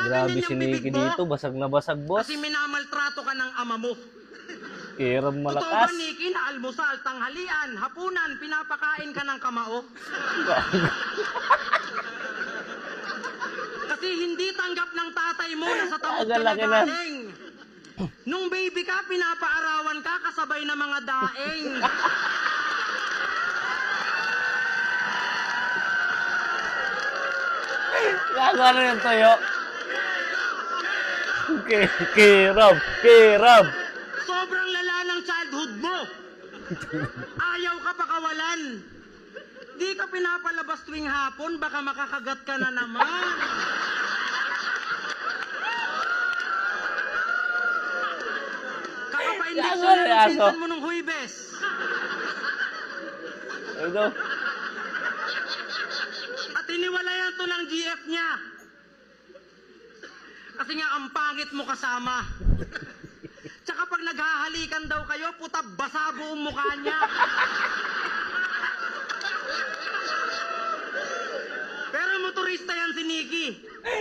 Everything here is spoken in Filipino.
Grabe ganyan si yung bibig Nikki mo? dito, basag na basag, boss. Kasi minamaltrato ka ng ama mo. Kiram Totoo ba, malakas. Nikki, na almusal, tanghalian, hapunan, pinapakain ka ng kamao? Kasi hindi tanggap ng tatay mo na sa tamog ka Laki na. nagaling. Nung baby ka, pinapaarawan ka kasabay ng mga daing. Gago ano yung tuyo? Kiram, kiram. Sobrang lala ng childhood mo. Ayaw ka pakawalan. Di ka pinapalabas tuwing hapon, baka makakagat ka na naman. Kakapaindiksyon na ng pinsan mo nung Huwebes. Ito. At hiniwalayan to ng GF niya. Kasi nga ang pangit mo kasama. Tsaka pag naghahalikan daw kayo, puta basa buong mukha niya. Pero motorista yan si Nikki.